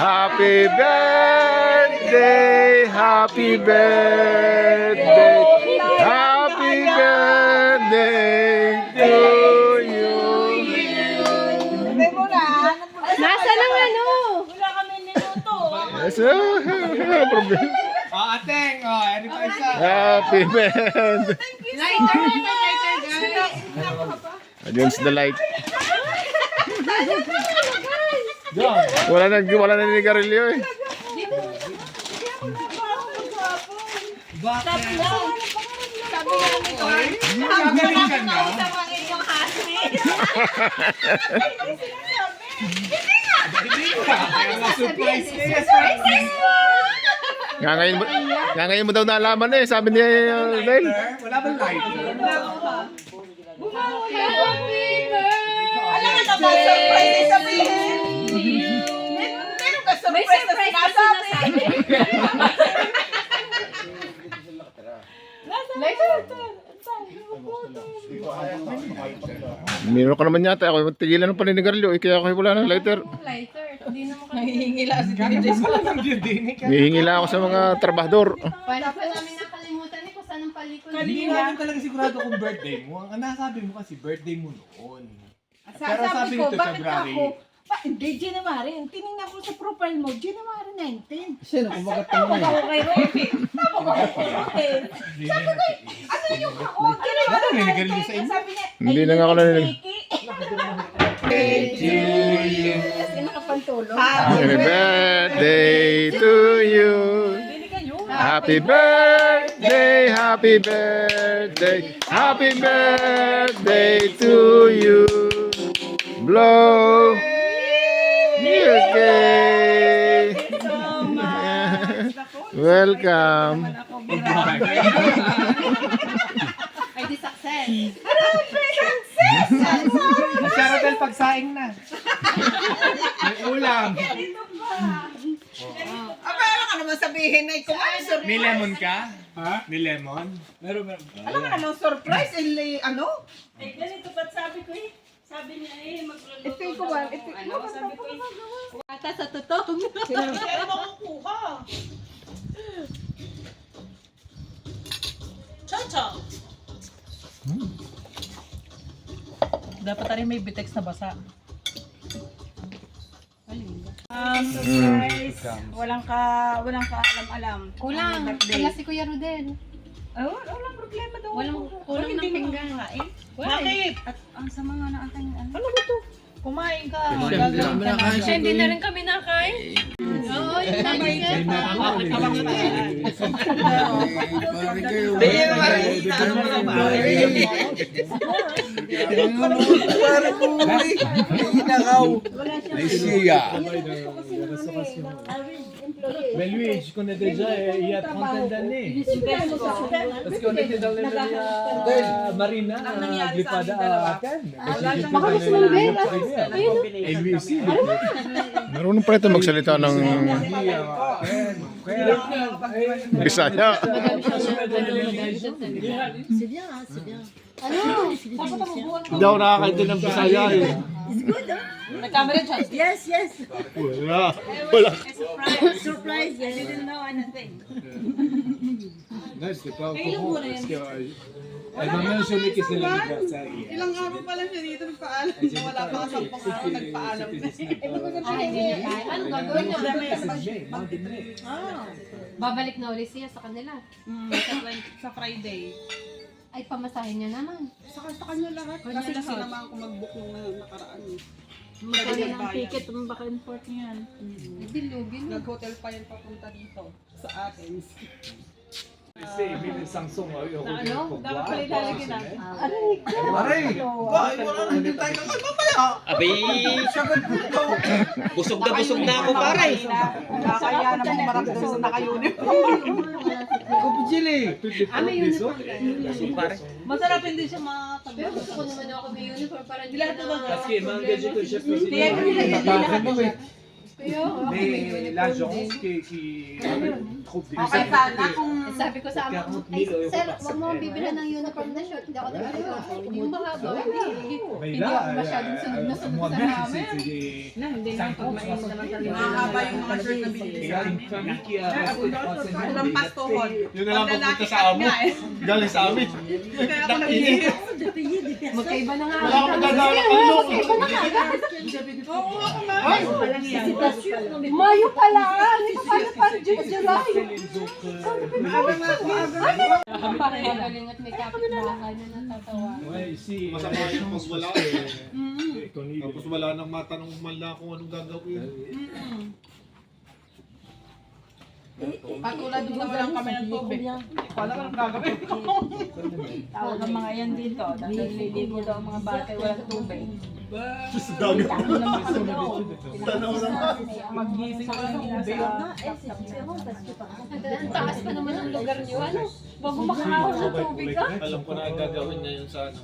Happy birthday, happy birthday, happy birthday to you. Nasa lang ano? Wala kami niluto. Yes, problem. Ateng, ano pa isa? Happy birthday. Lighter, guys. Against the light. Wala na nigarilyo eh. Sabi namin ko. Gagaling ka na. Sa mga inyong husband. Hindi ka. Kaya ma-surprise ka. Ngayon mo daw nalaman eh, sabi niya Del. Wala bang lighter? Alam mo na ba, surprise ay sabihin. Meron ka May surprise na surprise na sinasabi. Meron ka naman yata, ako tigilan ng paninigarilyo eh, kaya ako wala ng lighter. Lighter. Hindi naman kami. Hihingila si DJ sa Hihingi lang ako sa mga trabahador. Paano pa namin nakalimutan eh kung saan ang palikod. Hindi namin talaga sigurado kung birthday mo. Ang nasabi mo kasi birthday mo noon. Pero sabi nito February. Hindi, January. Tinignan ko sa profile mo, January 19. Sino kumagat ka mo Ako kay Rocky. Ako kay Rocky. Sabi ko, ano yung ako? Ano nanigarilyo sa inyo? Sabi niya, Hindi na nga ako naninig. Happy birthday to you. Happy birthday, happy birthday, happy birthday to you. Blow. Okay. Welcome. Ay, di success. Masyara dahil pagsaing na. May ulam. Meron ka naman sabihin na ikaw ay surprise. May lemon ka? Ha? May lemon? Meron. Alam mo namang surprise, ano? Eh, ganito ba't sabi ko eh? Sabi niya eh, magluluto Ito yung kuwan, ito yung Ano, sabi ko eh, Ata sa totoo. hindi ako makukuha. Cha-cha! Dapat rin may bitex na basa. Surprise! Walang ka alam-alam. Kulang. Wala si Kuya Rodel. Ay, walang problema daw. Kulang ng pinggan. Bakit? At ang sama nga na aking ano ba to? Kumain ka. Siya, hindi na rin kami nakain. Oo, yun na yun. Mais lui, je connais déjà, il y a 30 d'années. Parce qu'on était dans les marina, Glipada à Cannes. Baka mas malbel. Et lui aussi, Marunong pala ito magsalita ng Bisaya. Hindi ako nakakaintindi ng Bisaya eh. Nagkamera dyan. Yes, yes. Wala. Surprise, I didn't know anything. Non, c'était pas au courant parce que elle m'a mentionné que c'est l'anniversaire hier. Ilang araw pa lang siya dito nagpaalam. Wala pa ka 10 araw nagpaalam na. Ano gagawin niya? Monday night. Babalik na ulit siya sa kanila. Sa Friday. Ay, pamasahin niya naman. Sa kanya lahat. Kasi sinamahan ko mag-book nung nakaraan. Magkano ng ticket, baka import niyan. Nagdilugi na. Nag-hotel pa yan papunta dito sa Athens. C'est Emile Samsung, Ano? Dapat pala ilalagay na. Aray! Wala na tayo Abi, busog na ako pare. Kaya naman marami doon sa naka-uniform. May uniform ka. Busog pare. Masarap hindi siya matagal. Pero gusto ko naman ako may uniform para hindi Lahat na ba? Parce qu'il m'a engagé comme chef Kaya président. nilagay Kaya ako may uniform L'agence din. qui trouve des Okay, sana kung Sabi ko sa ama, ay sir, huwag mo bibilhan ng uniform na short. Hindi ako nagagawa. Yung mahaba, hindi. okay Hindi lang. ako masyadong sunod na sunod sa namin. Hindi na pag mainit naman talaga. Mahaba yung mga shirt na binili sa amin. Lampas tuhod. Yun na lang Pag lalaki pagpunta sa cut amo. nga eh. Galing sa amin. Kaya ako nag-iisip. Magkaiba na nga. Wala akong magdadala ng kalong. Oo nga kumain. Mayo pala! Hindi pa pala parang July. Parang magaling at may kapitbahay na natatawa. Well, see, Masama yung pag wala. Cornelio. Tapos wala nang matanong man lang kung anong gagawin. Patulad din naman lang kami ng tubig. Wala ka nang gagawin ko. Tawag ang mga yan dito. Dahil liligo daw ang mga bata walang tubig. Diyos dagat. Tanaw naman. Magising ka sa ube. Ang taas pa naman ng lugar niyo. Ano? Bago makaahon ng tubig ka? Alam ko na ang gagawin niya yun sa ano.